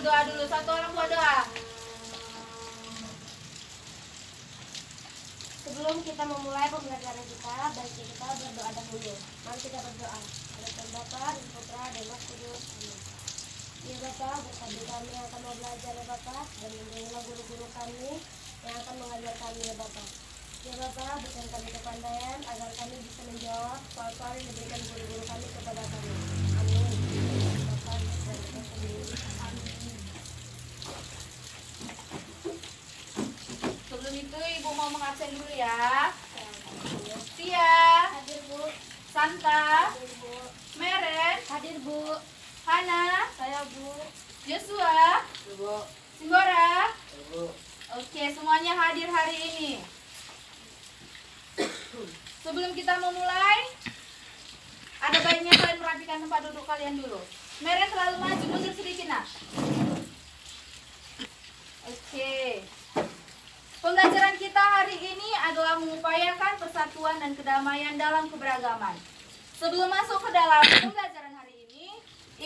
berdoa dulu. Satu orang buat doa. Sebelum kita memulai pembelajaran kita, baiknya kita berdoa dahulu. Mari kita berdoa. Dalam Bapa dan Putra dan Roh Kudus. Amin. Ya Bapa, berkati kami yang akan mau belajar ya Bapa, dan bimbinglah guru-guru kami yang akan mengajar kami ya Bapa. Ya Bapa, berikan kami kepandaian agar kami bisa menjawab soal-soal yang diberikan guru-guru kami kepada kami. Amin. Bapa, dan Roh Kudus. Amin. Sebelum itu Ibu mau mengabsen dulu ya. Tia, Hadir Bu. Santa, Hadir Bu. Meren, Hadir Bu. Hana, Saya Bu. Joshua, Ibu, Simbora. Ibu. Oke, semuanya hadir hari ini. Sebelum kita memulai, ada baiknya kalian merapikan tempat duduk kalian dulu. Meren selalu maju, mundur sedikit nak. Oke. Pembelajaran kita hari ini adalah mengupayakan persatuan dan kedamaian dalam keberagaman. Sebelum masuk ke dalam pembelajaran hari ini,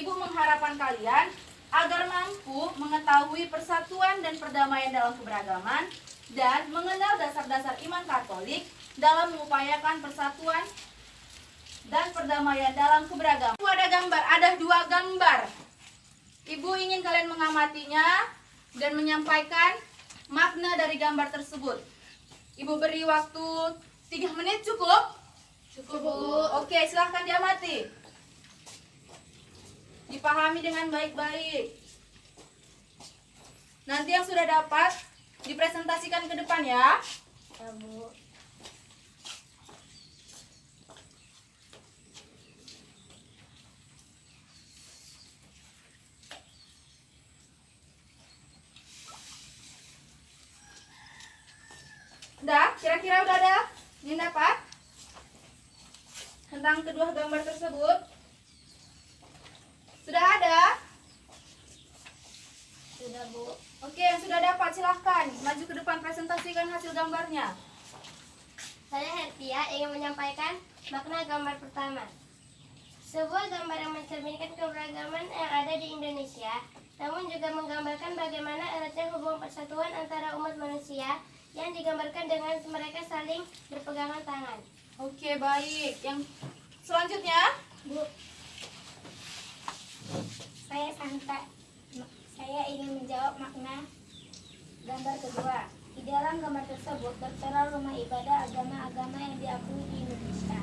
Ibu mengharapkan kalian agar mampu mengetahui persatuan dan perdamaian dalam keberagaman dan mengenal dasar-dasar iman Katolik dalam mengupayakan persatuan dan perdamaian dalam keberagaman. Ada gambar, ada 2 gambar. Ibu ingin kalian mengamatinya dan menyampaikan makna dari gambar tersebut. Ibu beri waktu 3 menit cukup? Cukup Bu. Oke, silahkan diamati. Dipahami dengan baik-baik. Nanti yang sudah dapat dipresentasikan ke depan ya. Ya Bu. Udah, kira-kira udah ada yang dapat tentang kedua gambar tersebut? Sudah ada? Sudah Bu. Oke, yang sudah dapat silahkan maju ke depan presentasikan hasil gambarnya. Saya Hertia ingin menyampaikan makna gambar pertama. Sebuah gambar yang mencerminkan keberagaman yang ada di Indonesia, namun juga menggambarkan bagaimana eratnya hubungan persatuan antara umat manusia yang digambarkan dengan mereka saling berpegangan tangan. Oke, baik. Yang selanjutnya? Bu, saya Santa. Saya ingin menjawab makna gambar kedua. Di dalam gambar tersebut tertera rumah ibadah agama-agama yang diakui di Indonesia.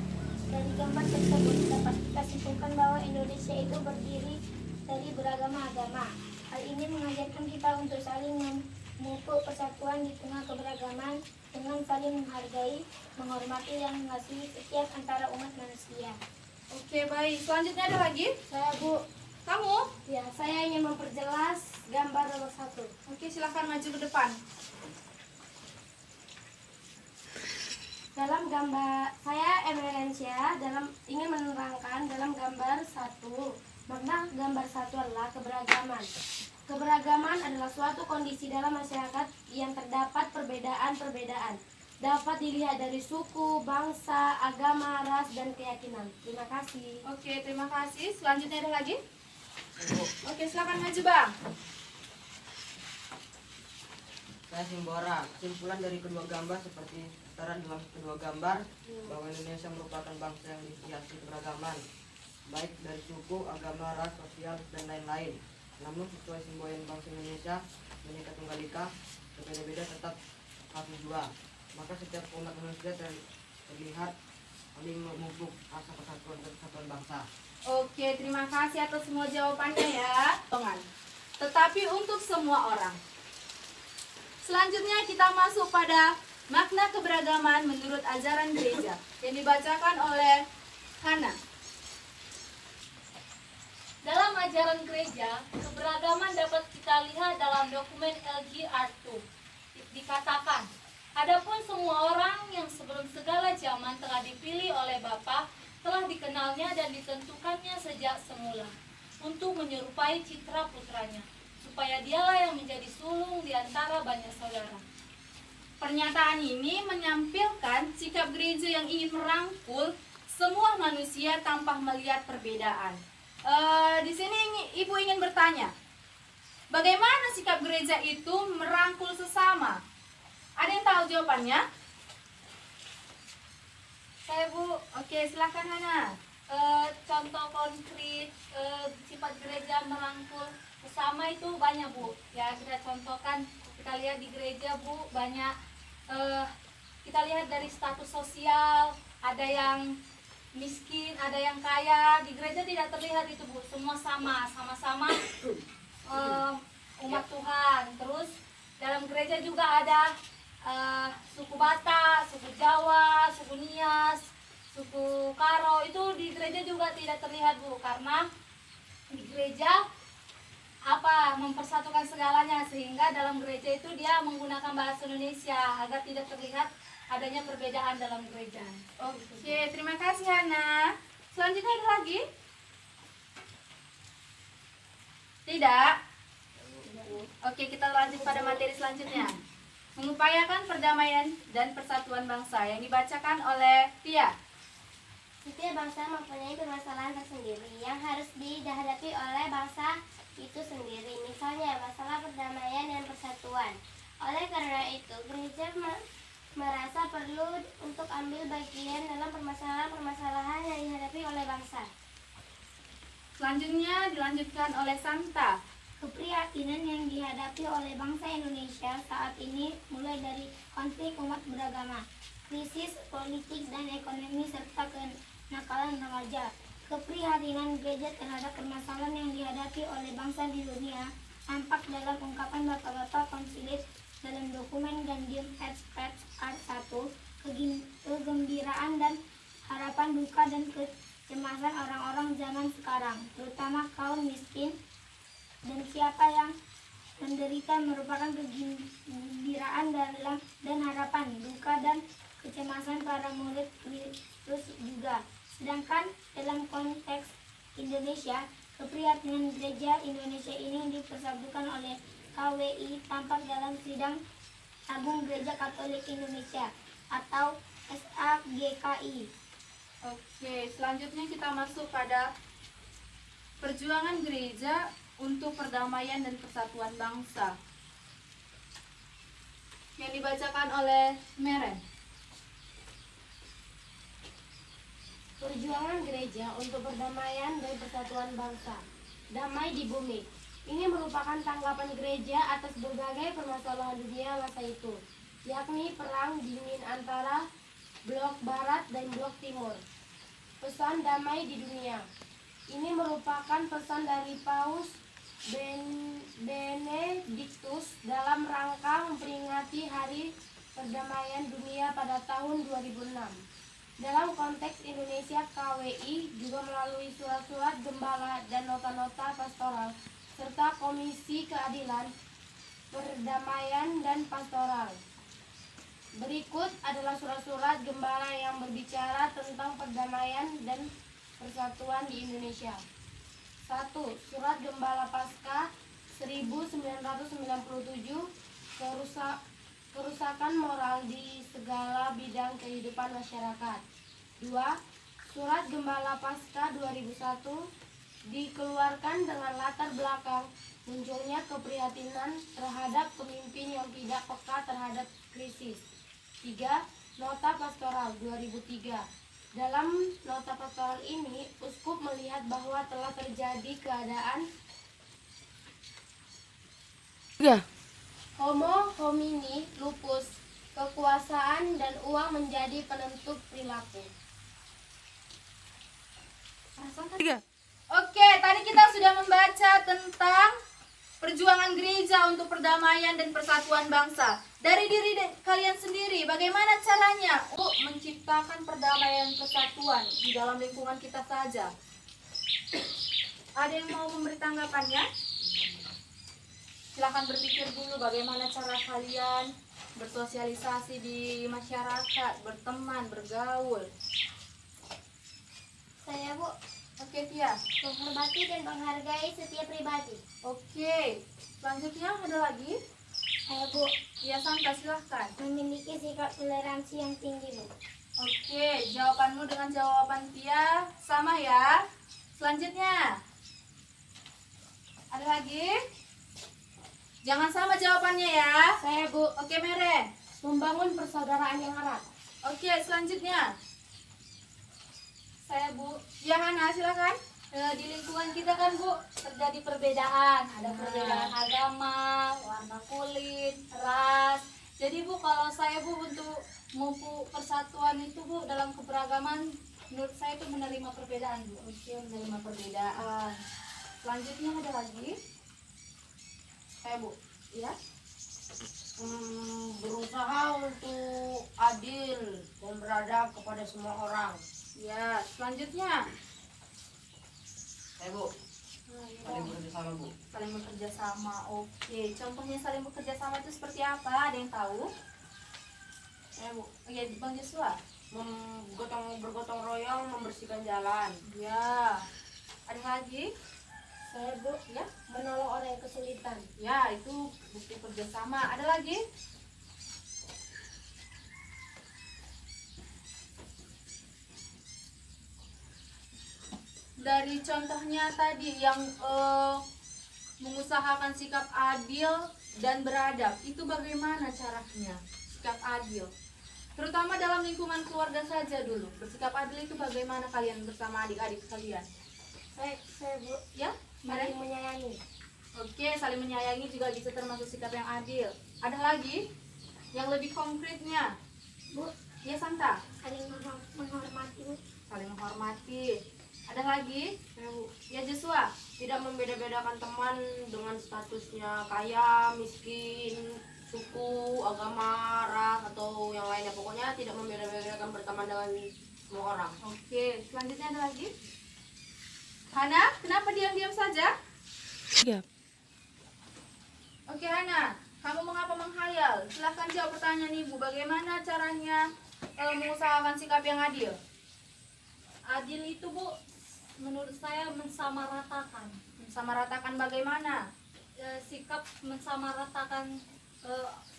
Dari gambar tersebut dapat kita simpulkan bahwa Indonesia itu berdiri dari beragam agama. Hal ini mengajarkan kita untuk saling memupuk persatuan di tengah keberagaman dengan saling menghargai, menghormati, dan mengasihi setiap antara umat manusia. Oke, baik. Selanjutnya ada lagi? Saya Bu. Kamu? Ya, saya ingin memperjelas gambar nomor 1. Oke, silahkan maju ke depan. Dalam gambar, saya Emerencia ingin menerangkan dalam gambar 1. Makna gambar 1 adalah keberagaman. Keberagaman adalah suatu kondisi dalam masyarakat yang terdapat perbedaan-perbedaan. Dapat dilihat dari suku, bangsa, agama, ras, dan keyakinan. Terima kasih. Oke, terima kasih. Selanjutnya ada lagi? Oke, silakan maju, Bang. Saya Simbora. Kesimpulan dari kedua gambar seperti tertera dalam kedua gambar bahwa Indonesia merupakan bangsa yang dihiasi keberagaman, baik dari suku, agama, ras, sosial, dan lain-lain. Namun sesuai semboyan bangsa Indonesia, Bhinneka Tunggal Ika, berbeda-beda tetap satu jua. Maka setiap umat manusia terlihat saling memupuk rasa persatuan dan kesatuan bangsa. Oke, terima kasih atas semua jawabannya ya. Tetapi untuk semua orang. Selanjutnya kita masuk pada makna keberagaman menurut ajaran gereja yang dibacakan oleh Hana. Dalam ajaran gereja, keberagaman dapat kita lihat dalam dokumen LGR2. Dikatakan, adapun semua orang yang sebelum segala zaman telah dipilih oleh Bapa, telah dikenalnya dan ditentukannya sejak semula untuk menyerupai citra putranya, supaya dialah yang menjadi sulung di antara banyak saudara. Pernyataan ini menyampilkan sikap gereja yang ingin merangkul semua manusia tanpa melihat perbedaan. Di sini Ibu ingin bertanya, Bagaimana sikap gereja itu merangkul sesama? Ada yang tahu jawabannya? Saya Bu, Oke, silakan Hana. contoh konkret sifat gereja merangkul sesama itu banyak Bu. Ya kita contohkan, kita lihat di gereja Bu banyak kita lihat dari status sosial, ada yang miskin, ada yang kaya. Di gereja tidak terlihat itu Bu, semua sama-sama umat Tuhan. Terus dalam gereja juga ada suku Batak, suku Jawa, suku Nias, suku Karo. Itu di gereja juga tidak terlihat Bu, karena di gereja mempersatukan segalanya, sehingga dalam gereja itu dia menggunakan bahasa Indonesia agar tidak terlihat adanya perbedaan dalam gereja. Oke, terima kasih Hana. Selanjutnya ada lagi? Tidak? Oke, kita lanjut pada materi selanjutnya. Mengupayakan perdamaian dan persatuan bangsa yang dibacakan oleh Tia. Setiap bangsa mempunyai permasalahan tersendiri yang harus dihadapi oleh bangsa itu sendiri. Misalnya masalah perdamaian dan persatuan. Oleh karena itu, gereja merasa perlu untuk ambil bagian dalam permasalahan-permasalahan yang dihadapi oleh bangsa. Selanjutnya dilanjutkan oleh Santa. Keprihatinan yang dihadapi oleh bangsa Indonesia saat ini mulai dari konflik umat beragama, krisis politik dan ekonomi, serta kenakalan remaja. Keprihatinan gereja terhadap permasalahan yang dihadapi oleh bangsa di dunia tampak dalam ungkapan Bapak-Bapak Konsilis dalam dokumen Gaudium et Spes Art 1, kegembiraan dan harapan, duka dan kecemasan orang-orang zaman sekarang, terutama kaum miskin dan siapa yang menderita, merupakan kegembiraan dan harapan, duka dan kecemasan para murid Kristus juga. Sedangkan dalam konteks Indonesia, keprihatinan gereja Indonesia ini dipersatukan oleh KWI tampak dalam Sidang Agung Gereja Katolik Indonesia atau SAGKI. Oke, selanjutnya kita masuk pada perjuangan gereja untuk perdamaian dan persatuan bangsa yang dibacakan oleh Meren. Perjuangan gereja untuk perdamaian dan persatuan bangsa. Damai di bumi. Ini merupakan tanggapan gereja atas berbagai permasalahan dunia masa itu, yakni perang dingin antara blok barat dan blok timur. Pesan damai di dunia. Ini merupakan pesan dari Paus Benediktus dalam rangka memperingati Hari Perdamaian Dunia pada tahun 2006. Dalam konteks Indonesia, KWI juga melalui surat-surat gembala dan nota-nota pastoral serta Komisi Keadilan, Perdamaian dan Pastoral. Berikut adalah surat-surat gembala yang berbicara tentang perdamaian dan persatuan di Indonesia. 1. Surat Gembala Paskah 1997, kerusakan moral di segala bidang kehidupan masyarakat. 2. Surat Gembala Paskah 2001 dikeluarkan dengan latar belakang munculnya keprihatinan terhadap pemimpin yang tidak peka terhadap krisis. 3. Nota Pastoral 2003. Dalam nota pastoral ini, uskup melihat bahwa telah terjadi keadaan homo homini lupus, kekuasaan dan uang menjadi penentu perilaku. Oke, tadi kita sudah membaca tentang perjuangan gereja untuk perdamaian dan persatuan bangsa. Dari diri kalian sendiri, bagaimana caranya untuk menciptakan perdamaian dan persatuan di dalam lingkungan kita saja? Ada yang mau memberi tanggapannya? Silahkan berpikir dulu bagaimana cara kalian bersosialisasi di masyarakat, berteman, bergaul. Saya, Bu, Oke, Tia. menghormati dan menghargai setiap pribadi. Oke, selanjutnya ada lagi? Saya, Bu, Ya, Santa, silahkan. memiliki sikap toleransi yang tinggi, Bu. Oke, jawabanmu dengan jawaban Tia sama ya. Selanjutnya, ada lagi? Jangan sama jawabannya ya. Saya, Bu. Oke, Mere. Membangun persaudaraan yang erat. Oke, selanjutnya. Saya, Bu. Ya, Hana, silakan. Di lingkungan kita kan, Bu, terjadi perbedaan. Ada perbedaan agama, warna kulit, ras. Jadi, Bu, kalau saya, Bu, untuk memupuk persatuan itu, Bu, dalam keberagaman, menurut saya itu menerima perbedaan, Bu. Oke, menerima perbedaan. Selanjutnya ada lagi. Saya, Bu. Ya. Berusaha untuk adil dan beradab kepada semua orang. Ya, selanjutnya. Bu, saling bekerja sama, Bu. Saling bekerja sama. Oke, contohnya saling bekerja sama itu seperti apa? Ada yang tahu? Ya, Bu. Ya, Bang Joshua. Bergotong royong membersihkan jalan. Ya. Ada lagi? Saya, Bu, Ya. menolong orang yang kesulitan. Ya, itu bukti kerjasama. Ada lagi? Dari contohnya tadi yang mengusahakan sikap adil dan beradab, itu bagaimana caranya? Sikap adil. Terutama dalam lingkungan keluarga saja dulu. Bersikap adil itu bagaimana kalian bersama adik-adik kalian? Saya, Bu, Ya, saling Mare? menyayangi. Oke, saling menyayangi juga bisa termasuk sikap yang adil. Ada lagi yang lebih konkretnya? Bu, Ya, Santa. saling menghormati, Bu. Saling menghormati. Ada lagi? Ya, Joshua. Tidak membeda-bedakan teman dengan statusnya kaya, miskin, suku, agama, ras, atau yang lainnya. Pokoknya tidak membeda-bedakan berteman dengan semua orang. Oke, selanjutnya ada lagi? Hana, kenapa diam-diam saja? Iya. Oke, Hana. Kamu mengapa menghayal? Silahkan jawab pertanyaan Ibu. Bagaimana caranya mengusahakan sikap yang adil? Adil itu, Bu, menurut saya mensamaratakan. Mensamaratakan bagaimana? Sikap mensamaratakan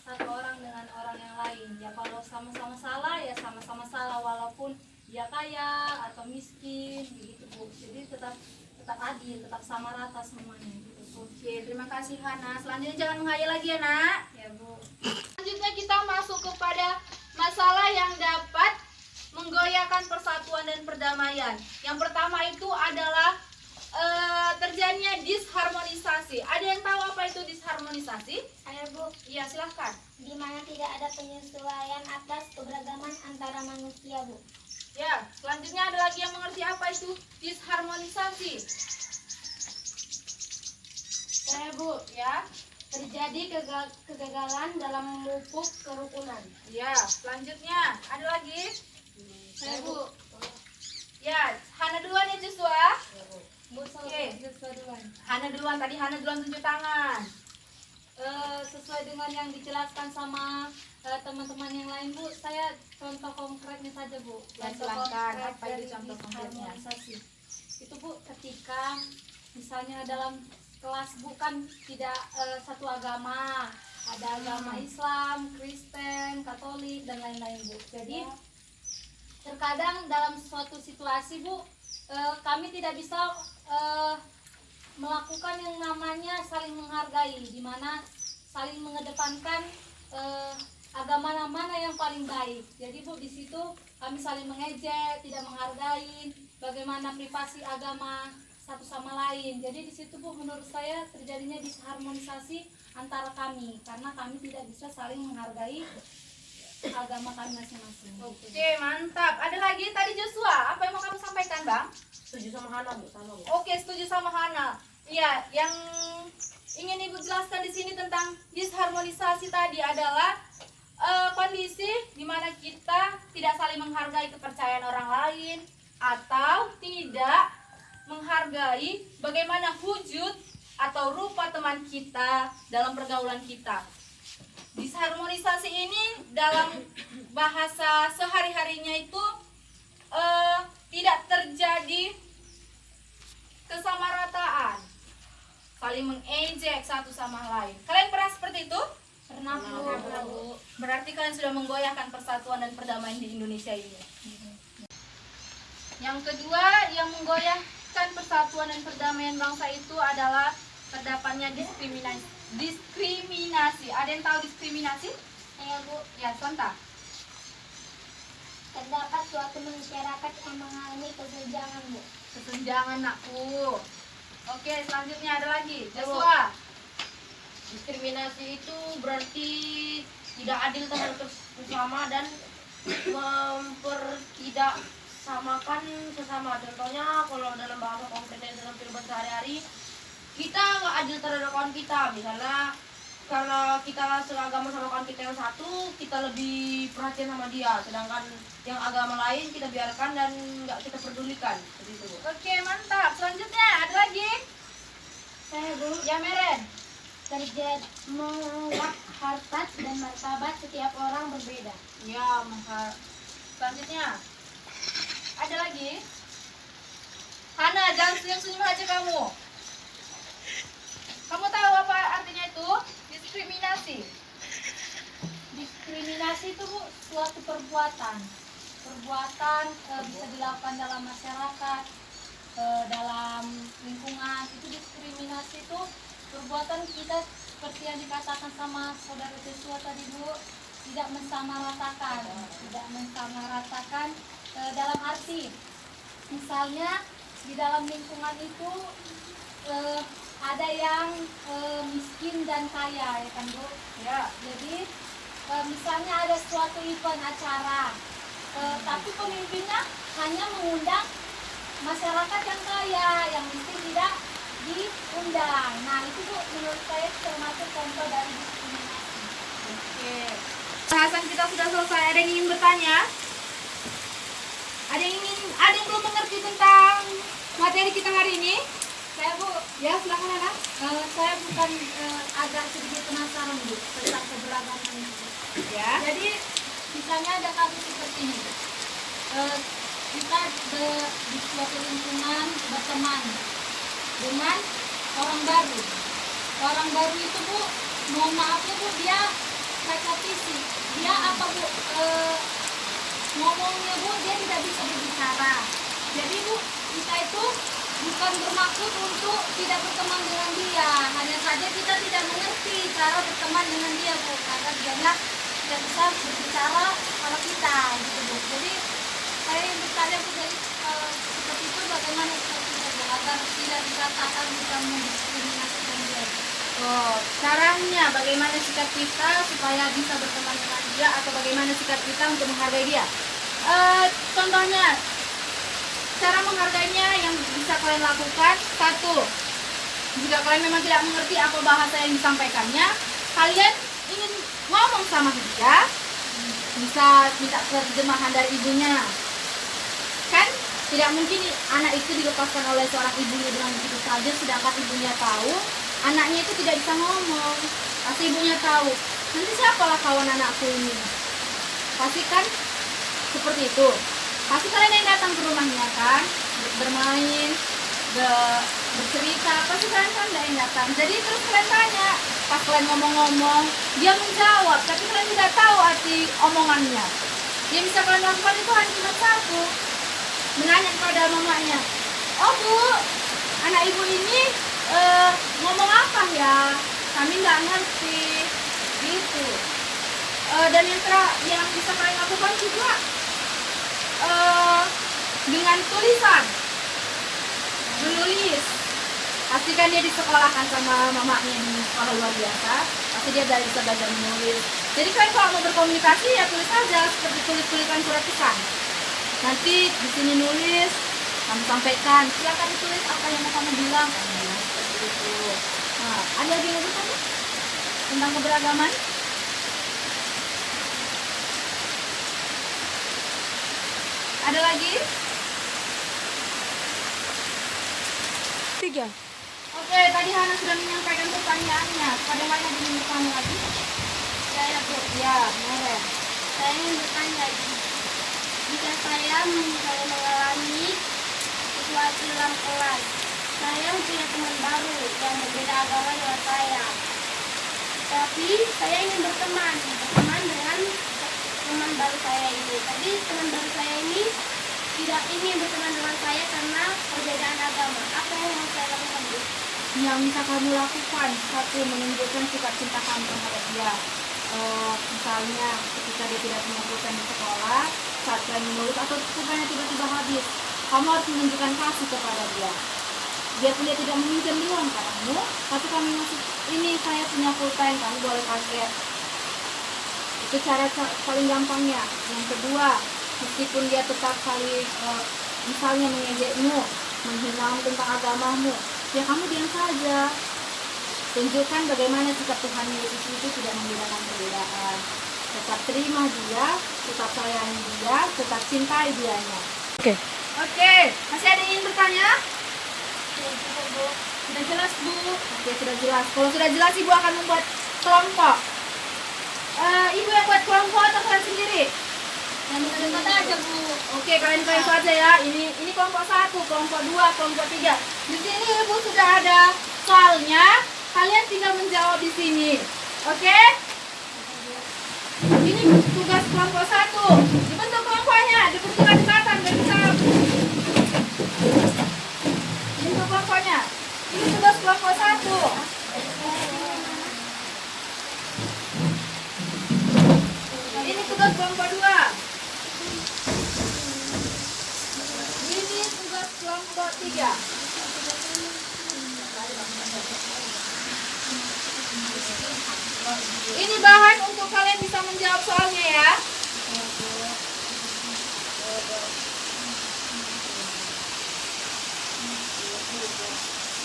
satu orang dengan orang yang lain. Ya kalau sama-sama salah ya sama-sama salah walaupun dia kaya atau miskin begitu, Bu. Jadi tetap adil, tetap sama rata semuanya gitu. Oke, terima kasih Hana. Selanjutnya jangan menghayal lagi ya, Nak. Ya, Bu. Selanjutnya kita masuk kepada masalah yang dapat menggoyahkan persatuan dan perdamaian. Yang pertama itu adalah terjadinya disharmonisasi. Ada yang tahu apa itu disharmonisasi? Saya, Bu, Iya, silahkan. di mana tidak ada penyesuaian atas keberagaman antara manusia, Bu. Ya, selanjutnya ada lagi yang mengerti apa itu disharmonisasi. Saya, Bu, Ya, terjadi kegagalan dalam memupuk kerukunan. ya. Selanjutnya ada lagi. Saya, Bu, Ya, Hana duluan ya Joshua. Bu, Oke. sesuai dengan Hana duluan, tadi Hana duluan tunjuk tangan. sesuai dengan yang dijelaskan sama teman-teman yang lain, Bu. Saya contoh konkretnya saja, Bu. Ya, Contoh silakan. konkret Apa itu dari contoh konkretnya? disharmonisasi. Itu, Bu, ketika misalnya dalam kelas bukan tidak satu agama, ada agama Islam, Kristen, Katolik dan lain-lain, Bu. Jadi terkadang dalam suatu situasi, Bu, kami tidak bisa melakukan yang namanya saling menghargai, di mana saling mengedepankan agama mana yang paling baik. Jadi, Bu, di situ kami saling mengejek, tidak menghargai bagaimana privasi agama satu sama lain. Jadi di situ, Bu, menurut saya terjadinya disharmonisasi antara kami karena kami tidak bisa saling menghargai agama kami masing-masing. Oke, mantap. Ada lagi tadi Joshua, apa yang mau kamu sampaikan, Bang? setuju sama Hana, Bu, sama, Bu. Oke, setuju sama Hana. Iya, yang ingin Ibu jelaskan di sini tentang disharmonisasi tadi adalah kondisi di mana kita tidak saling menghargai kepercayaan orang lain atau tidak menghargai bagaimana wujud atau rupa teman kita dalam pergaulan kita. Disharmonisasi ini dalam bahasa sehari-harinya itu tidak terjadi kesamarataan, saling mengejek satu sama lain. Kalian pernah seperti itu? Pernah, Bu. Berarti kalian sudah menggoyahkan persatuan dan perdamaian di Indonesia ini. Yang kedua, yang menggoyahkan persatuan dan perdamaian bangsa itu adalah terdapatnya Diskriminasi. Ada yang tahu diskriminasi? Saya Bu, Ya, Sonta. terdapat suatu masyarakat yang mengalami kesenjangan Bu. Kesenjangan, nakku. Oke, selanjutnya ada lagi. Joshua. Diskriminasi itu berarti tidak adil terhadap sesama dan mempertidak samakan sesama. Contohnya kalau dalam bahasa konkretnya dalam kehidupan sehari-hari, kita nggak adil terhadap kawan kita. Misalnya karena kita seagama sama kawan kita yang satu, kita lebih perhatian sama dia, sedangkan yang agama lain kita biarkan dan nggak kita pedulikan. Seperti itu, Bu. Oke, mantap. Selanjutnya ada lagi. Saya Bu, Ya, Meren. menganggap harkat dan martabat setiap orang berbeda. Ya, selanjutnya ada lagi. Hana, jangan senyum-senyum aja kamu. Kamu tahu apa artinya itu? Diskriminasi. Diskriminasi itu Bu, suatu perbuatan bisa dilakukan dalam masyarakat, dalam lingkungan. Itu diskriminasi itu perbuatan kita seperti yang dikatakan sama saudara Joshua tadi Bu, tidak mensamaratakan dalam arti misalnya di dalam lingkungan itu ada yang miskin dan kaya, ya kan Bu? Ya. Jadi misalnya ada suatu event acara, tapi pemimpinnya hanya mengundang masyarakat yang kaya, yang miskin tidak diundang. Nah itu Bu, menurut saya termasuk contoh dari diskriminasi. Oke. Bahasan kita sudah selesai. Ada yang ingin bertanya? Ada yang belum mengerti tentang materi kita hari ini? Saya Bu, Ya, silakan Hana. saya bukan agak sedikit penasaran Bu tentang keberagaman ini. Ya. Jadi misalnya ada kasus seperti ini, kita di suatu lingkungan berteman dengan orang baru. Orang baru itu Bu, mohon maaf ya Bu, dia repetisi. Dia apa Bu? Ngomongnya Bu, dia tidak bisa berbicara. Jadi Bu, kita itu bukan bermaksud untuk tidak berteman dengan dia, hanya saja kita tidak mengerti cara berteman dengan dia Bu, karena dia tidak bisa berbicara kalau kita gitu Bu. Jadi saya yang bertanya Bu, jadi seperti itu bagaimana seperti itu Bu, agar tidak dikatakan kita mendiskriminasikan dia. Oh, caranya bagaimana sikap kita supaya bisa berteman dengan dia, atau bagaimana sikap kita untuk menghargai dia? Contohnya, cara menghargainya yang bisa kalian lakukan. Satu, jika kalian memang tidak mengerti apa bahasa yang disampaikannya, kalian ingin ngomong sama dia, bisa minta terjemahan dari ibunya. Kan tidak mungkin anak itu dilepaskan oleh seorang ibunya dengan begitu saja, sedangkan ibunya tahu anaknya itu tidak bisa ngomong. Pasti ibunya tahu, nanti siapalah kawan anakku ini. Pasti kan seperti itu. Pasti kalian yang datang ke rumahnya kan, bermain, bercerita, pasti kalian kan yang datang. Jadi terus kalian tanya, pas kalian ngomong-ngomong, dia menjawab, tapi kalian tidak tahu arti omongannya. Yang bisa kalian lakukan itu hanya cuma satu, menanya kepada mamanya, oh Bu, anak ibu ini ngomong apa ya? Kami nggak ngerti, gitu. Dan yang bisa kalian lakukan juga dengan tulisan, menulis. Pastikan dia disekolahkan sama mamanya di sekolah luar biasa, pasti dia bisa belajar menulis. Jadi kalian kalau mau berkomunikasi ya tulis aja seperti tulis-tulisan surat pesan. Nanti di sini nulis, kamu sampaikan, silakan ditulis apa yang mau kamu bilang. Seperti itu. Nah, ada lagi yang bertanya tentang keberagaman? Ada lagi? 3. Oke, tadi Hana sudah menyampaikan pertanyaannya. Pada mana ingin bertanya lagi? Saya Bu, Ya, Meren. saya ingin bertanya, jika saya mengalami sesuatu dalam kelas, saya punya teman baru yang berbeda agama dengan saya. Tapi saya ingin berteman dengan teman baru saya ini. Tapi teman baru saya ini tidak ingin berteman dengan saya karena perbedaan agama. Apa yang harus saya lakukan Bu? yang bisa kamu lakukan. Satu, menunjukkan sikap cinta kamu terhadap dia. Misalnya ketika dia tidak punya pulpen di sekolah, saat kalian menulis atau pulpennya tiba-tiba habis, kamu harus menunjukkan kasih kepada dia. Biarpun dia tidak meminjam di uang padamu, tapi kamu masih, ini saya punya pulpen, kamu boleh pakai. Itu cara paling gampangnya. Yang kedua, meskipun dia tetap misalnya mengejekmu, menghinamu tentang agamamu, ya kamu diam saja. Tunjukkan bagaimana sikap Tuhan Yesus itu tidak membedakan perbedaan. Tetap terima dia, tetap sayangi dia, tetap cintai dianya. Oke, masih ada yang ingin bertanya? Sudah jelas, Bu? Oke, sudah jelas. Kalau sudah jelas, Ibu akan membuat kelompok. Ibu yang buat kelompok atau kalian sendiri? Yang dekat aja, Bu. Oke, kalian pilih saja ya. Ini kelompok 1, kelompok 2, kelompok 3. Di sini Ibu sudah ada soalnya. Kalian tinggal menjawab di sini. Oke? Ini tugas kelompok 1. Dibentuk kelompoknya, dibentukkan di belakang dan bisa. Bentuk kelompoknya. Ini tugas kelompok 1. Ini tugas kelompok 2. Ini tugas kelompok 3. Ini bahan untuk kalian bisa menjawab soalnya ya.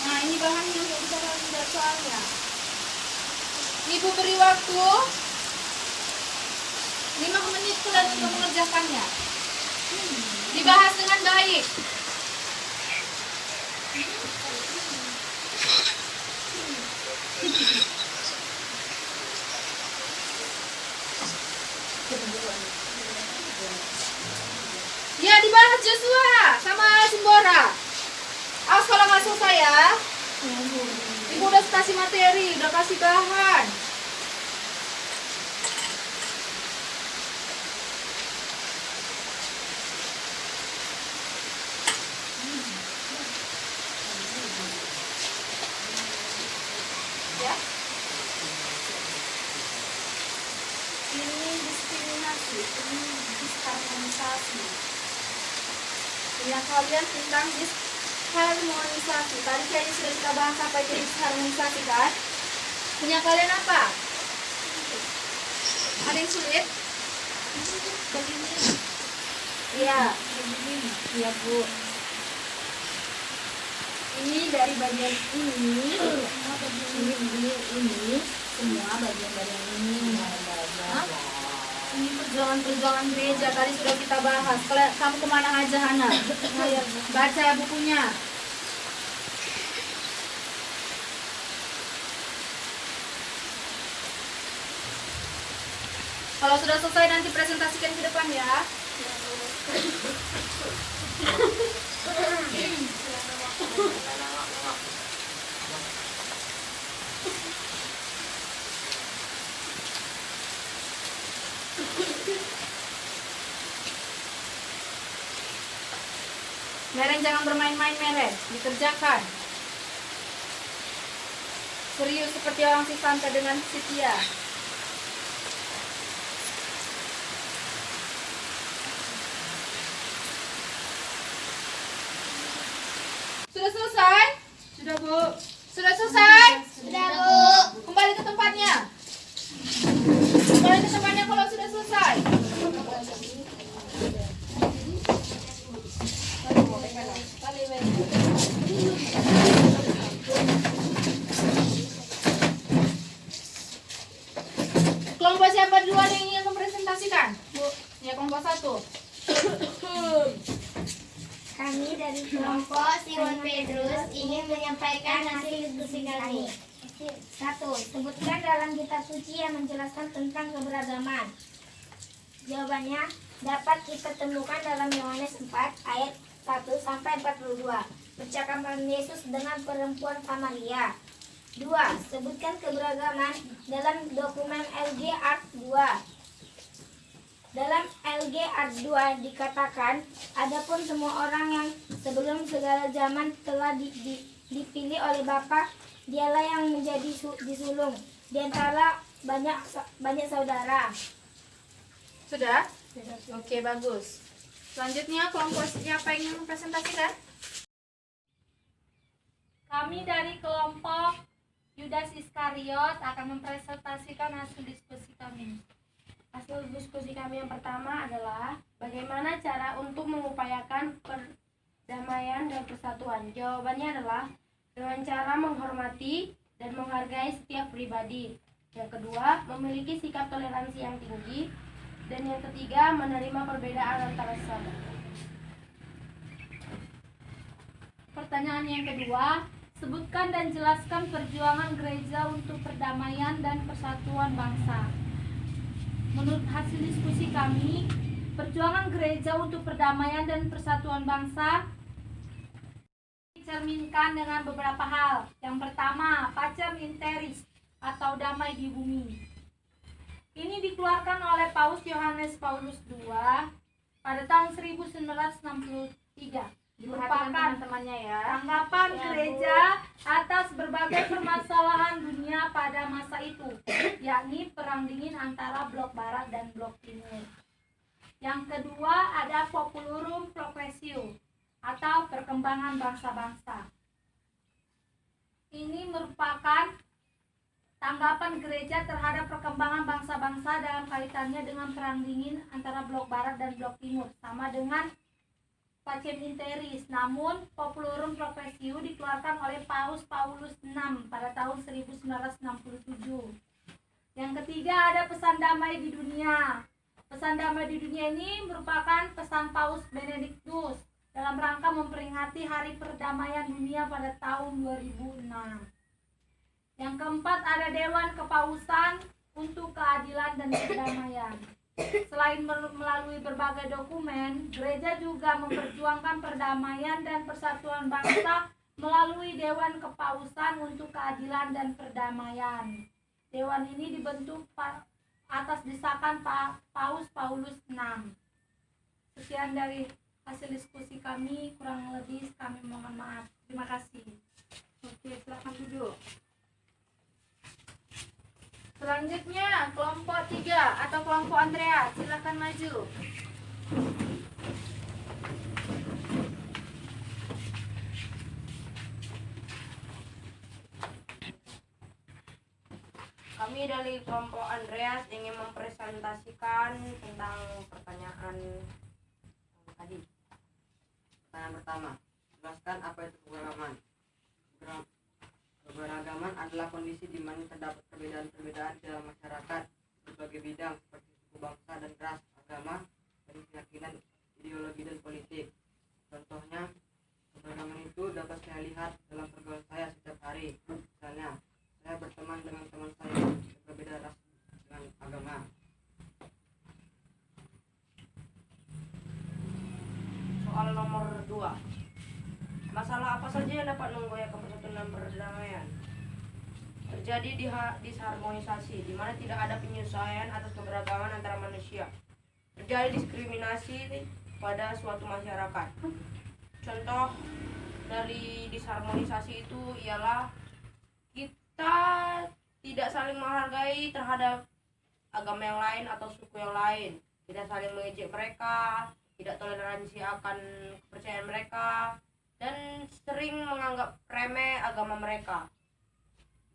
Nah, ini bahannya untuk bisa kalian menjawab soalnya. Ibu beri waktu 5 menit kalian untuk mengerjakannya. Dibahas dengan baik. Ya, dibahas Joshua sama Simbora. Awas kalau nggak selesai ya. Ibu udah kasih materi, udah kasih bahan. Ya. Ini diskriminasi, ini disharmonisasi. Punya kalian tentang disharmonisasi. Tadi kayaknya sudah kita bahas apa itu disharmonisasi kan? Punya kalian apa? Ada yang sulit? Iya. Iya, Bu. Ini dari bagian ini, semua bagian-bagian ini. Hah? Ini perjuangan gereja tadi sudah kita bahas. Kamu kemana aja, Hana? Baca ya bukunya. Kalau sudah selesai nanti presentasikan ke depan ya. Meren jangan bermain-main, Meren. Dikerjakan. Serius seperti orang si Santa dengan setia. Sudah selesai? Sudah, Bu. Sudah selesai? Sudah, Bu. Kembali ke tempatnya. Kembali ke tempatnya kalau sudah selesai. Kelompok siapa duluan yang ingin mempresentasikan? Bu, ya kelompok 1. Kami dari kelompok Simon Petrus ingin menyampaikan hasil diskusi kami. 1. Sebutkan dalam kitab suci yang menjelaskan tentang keberagaman. Jawabannya dapat kita temukan dalam Yohanes 4 ayat 1 sampai 42. Percakapan Yesus dengan perempuan Samaria. 2. Sebutkan keberagaman dalam dokumen LG Art 2. Dalam LG Art 2 dikatakan, adapun semua orang yang sebelum segala zaman telah dipilih oleh Bapa, dialah yang menjadi disulung di antara banyak saudara. Sudah? Oke, bagus. Selanjutnya kelompok siapa yang ingin mempresentasikan? Kami dari kelompok Yudas Iskariot akan mempresentasikan hasil diskusi kami. Hasil diskusi kami yang pertama adalah bagaimana cara untuk mengupayakan perdamaian dan persatuan. Jawabannya adalah dengan cara menghormati dan menghargai setiap pribadi. Yang kedua, memiliki sikap toleransi yang tinggi. Dan yang ketiga, menerima perbedaan antara sesama. Pertanyaan yang kedua, sebutkan dan jelaskan perjuangan gereja untuk perdamaian dan persatuan bangsa. Menurut hasil diskusi kami, perjuangan gereja untuk perdamaian dan persatuan bangsa dicerminkan dengan beberapa hal. Yang pertama, Pacem in Terris atau damai di bumi. Ini dikeluarkan oleh Paus Yohanes Paulus II pada tahun 1963. Perhatikan teman-temannya ya. Tanggapan gereja atas berbagai permasalahan dunia pada masa itu, yakni perang dingin antara blok barat dan blok timur. Yang kedua ada Populorum Progressio atau perkembangan bangsa-bangsa. Ini merupakan tanggapan gereja terhadap perkembangan bangsa-bangsa dalam kaitannya dengan perang dingin antara blok barat dan blok timur, sama dengan Pacem in Terris. Namun Populorum Progressio dikeluarkan oleh Paus Paulus VI pada tahun 1967. Yang ketiga ada pesan damai di dunia. Pesan damai di dunia ini merupakan pesan Paus Benediktus dalam rangka memperingati Hari Perdamaian Dunia pada tahun 2006. Yang keempat ada Dewan Kepausan untuk Keadilan dan Perdamaian. Selain melalui berbagai dokumen, gereja juga memperjuangkan perdamaian dan persatuan bangsa melalui Dewan Kepausan untuk Keadilan dan Perdamaian. Dewan ini dibentuk atas desakan Paus Paulus VI. Sekian dari hasil diskusi kami, kurang lebih kami mohon maaf. Terima kasih. Oke, silakan duduk. Selanjutnya kelompok 3 atau kelompok Andrea, silakan maju. Kami dari kelompok Andreas ingin mempresentasikan tentang pertanyaan tadi. Pertanyaan pertama, jelaskan apa itu keberagaman. Keberagaman adalah kondisi di mana terdapat perbedaan-perbedaan di dalam masyarakat berbagai bidang seperti suku, bangsa, dan ras, agama, dan keyakinan, ideologi, dan politik. Contohnya, keberagaman itu dapat saya lihat dalam pergaulan saya setiap hari. Misalnya, saya berteman dengan teman saya yang berbeda ras dengan agama. Soal nomor 2. Masalah apa saja yang dapat menggoyahkan persatuan dan perdamaian? Terjadi disharmonisasi, di mana tidak ada penyesuaian atas keberagaman antara manusia. Terjadi diskriminasi pada suatu masyarakat. Contoh dari disharmonisasi itu ialah kita tidak saling menghargai terhadap agama yang lain atau suku yang lain, tidak saling mengejek mereka, tidak toleransi akan kepercayaan mereka, dan sering menganggap remeh agama mereka.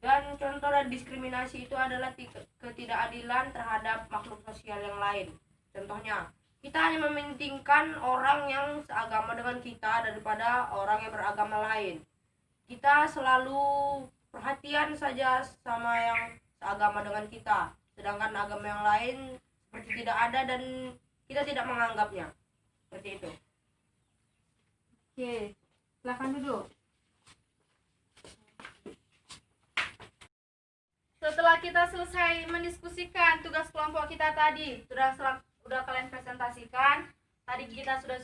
Dan contoh dari diskriminasi itu adalah ketidakadilan terhadap makhluk sosial yang lain. Contohnya, kita hanya mementingkan orang yang seagama dengan kita daripada orang yang beragama lain. Kita selalu perhatian saja sama yang seagama dengan kita, sedangkan agama yang lain seperti tidak ada dan kita tidak menganggapnya. Seperti itu. Oke, silakan duduk. Setelah kita selesai mendiskusikan tugas kelompok kita tadi, sudah kalian presentasikan. Tadi kita sudah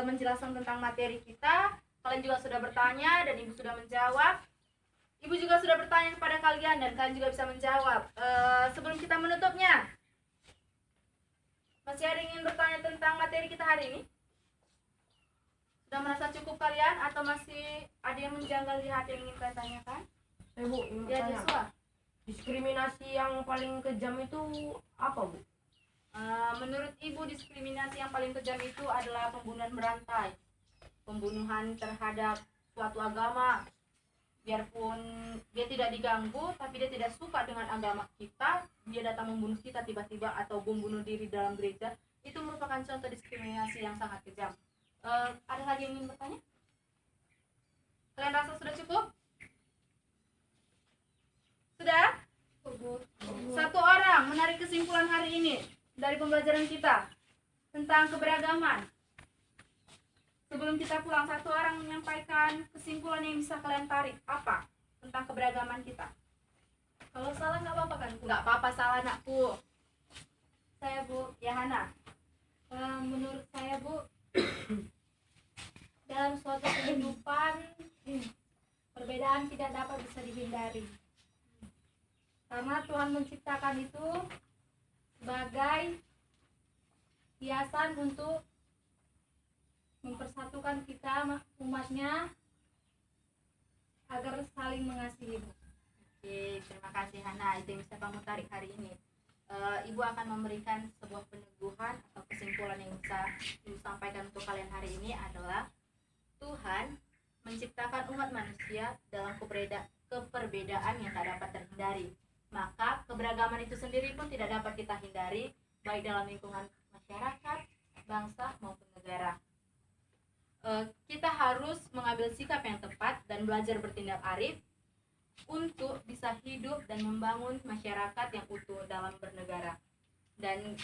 menjelaskan tentang materi kita. Kalian juga sudah bertanya dan ibu sudah menjawab. Ibu juga sudah bertanya kepada kalian dan kalian juga bisa menjawab. Sebelum kita menutupnya, masih ada yang ingin bertanya tentang materi kita hari ini? Sudah merasa cukup kalian atau masih ada yang menjanggal di hati yang ingin kalian tanyakan? Bu, ingin Ya, bertanya. Joshua. Diskriminasi yang paling kejam itu apa, Bu? Menurut Ibu, diskriminasi yang paling kejam itu adalah pembunuhan berantai, pembunuhan terhadap suatu agama. Biarpun dia tidak diganggu, tapi dia tidak suka dengan agama kita, dia datang membunuh kita tiba-tiba atau membunuh diri dalam gereja. Itu merupakan contoh diskriminasi yang sangat kejam. Ada lagi yang ingin bertanya? Kalian rasa sudah cukup? Sudah? Satu orang menarik kesimpulan hari ini dari pembelajaran kita tentang keberagaman. Sebelum kita pulang, satu orang menyampaikan kesimpulan yang bisa kalian tarik. Apa tentang keberagaman kita? Kalau salah nggak apa-apa kan? Nggak apa-apa salah, anakku. Saya Bu, Ya, Hana. menurut saya Bu, dalam suatu kehidupan perbedaan tidak dapat bisa dihindari. Karena Tuhan menciptakan itu sebagai hiasan untuk mempersatukan kita umatnya agar saling mengasihi. Oke, terima kasih Hana. Itu yang bisa kamu tarik hari ini. Ibu akan memberikan sebuah peneguhan atau kesimpulan yang bisa Ibu sampaikan untuk kalian hari ini adalah Tuhan menciptakan umat manusia dalam keperbedaan yang tak dapat terhindari. Maka keberagaman itu sendiri pun tidak dapat kita hindari, baik dalam lingkungan masyarakat, bangsa maupun negara. Kita harus mengambil sikap yang tepat dan belajar bertindak arif untuk bisa hidup dan membangun masyarakat yang utuh dalam bernegara. Dan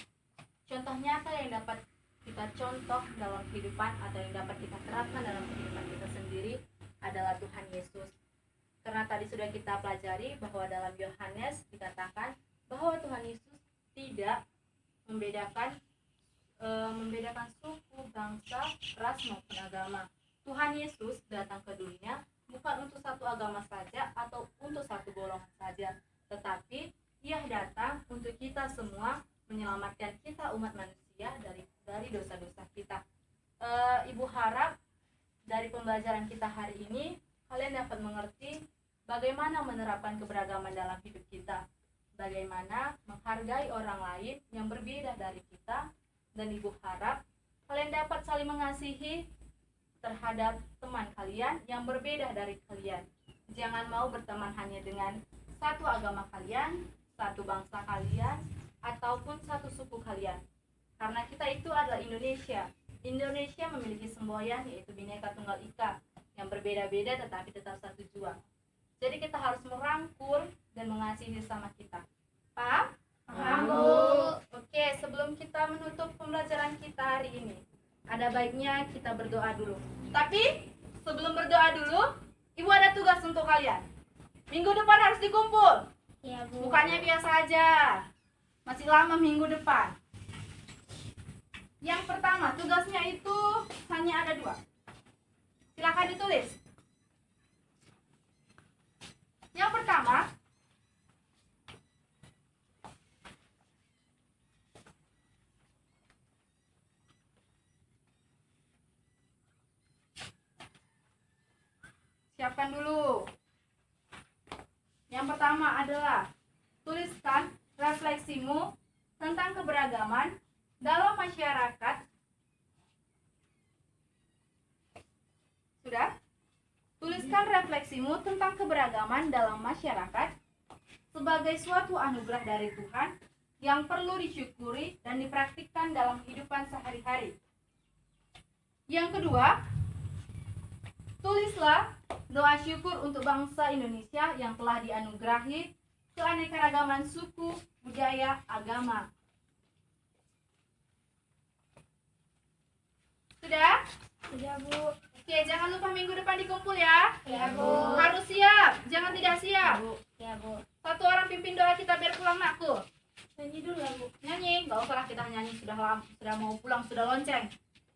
contoh nyata yang dapat kita contoh dalam kehidupan atau yang dapat kita terapkan dalam kehidupan kita sendiri adalah Tuhan Yesus. Karena tadi sudah kita pelajari bahwa dalam Yohanes dikatakan bahwa Tuhan Yesus tidak membedakan suku, bangsa, ras maupun agama. Tuhan Yesus datang ke dunia bukan untuk satu agama saja atau untuk satu golongan saja, tetapi Ia datang untuk kita semua, menyelamatkan kita umat manusia dari dosa-dosa kita. Ibu harap dari pembelajaran kita hari ini kalian dapat mengerti bagaimana menerapkan keberagaman dalam hidup kita, bagaimana menghargai orang lain yang berbeda dari kita. Dan Ibu harap kalian dapat saling mengasihi terhadap teman kalian yang berbeda dari kalian. Jangan mau berteman hanya dengan satu agama kalian, satu bangsa kalian, ataupun satu suku kalian. Karena kita itu adalah Indonesia. Indonesia memiliki semboyan yaitu Bhinneka Tunggal Ika yang berbeda-beda tetapi tetap satu jua. Jadi kita harus merangkul dan mengasihi sama kita. Paham? Paham, Bu. Oke, sebelum kita menutup pembelajaran kita hari ini, ada baiknya kita berdoa dulu. Tapi sebelum berdoa dulu, Ibu ada tugas untuk kalian. Minggu depan harus dikumpul. Ya, Bu. Bukannya biasa aja. Masih lama minggu depan. Yang pertama, tugasnya itu hanya ada 2. Silakan ditulis. Yang pertama, siapkan dulu. Yang pertama adalah tuliskan refleksimu tentang keberagaman dalam masyarakat. Sudah? Tuliskan refleksimu tentang keberagaman dalam masyarakat sebagai suatu anugerah dari Tuhan yang perlu disyukuri dan dipraktikkan dalam kehidupan sehari-hari. Yang kedua, tulislah doa syukur untuk bangsa Indonesia yang telah dianugerahi keanekaragaman suku, budaya, agama. Sudah? Sudah, Bu. Oke, jangan lupa minggu depan dikumpul ya. Ya, Bu. Harus siap, jangan tidak siap. Ya, Bu. Satu orang pimpin doa kita biar pulang, nakku. Nyanyi dulu lah, Bu. Nyanyi, nggak usah lah kita nyanyi, sudah mau pulang, sudah lonceng.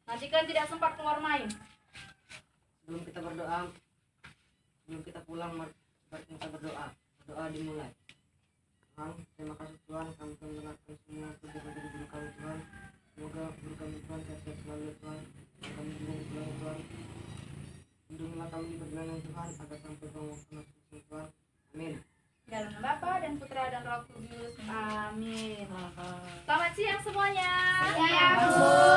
Nanti kan tidak sempat keluar main. Sebelum kita berdoa, sebelum kita pulang, mari kita berdoa. Berdoa dimulai. Tuhan, terima kasih Tuhan, kami telah mendengarkan semua kerja-kerja guru kami Tuhan. Semoga guru kami Tuhan sehat-sehat selalu ya Tuhan. Kami juga pulang Tuhan. Lindungilah kami di perjalanan Tuhan, agar sampai ke waktu Tuhan. Amin. Dalam nama Bapa dan Putra dan Roh Kudus. Amin. Selamat siang semuanya. Siang, Bu.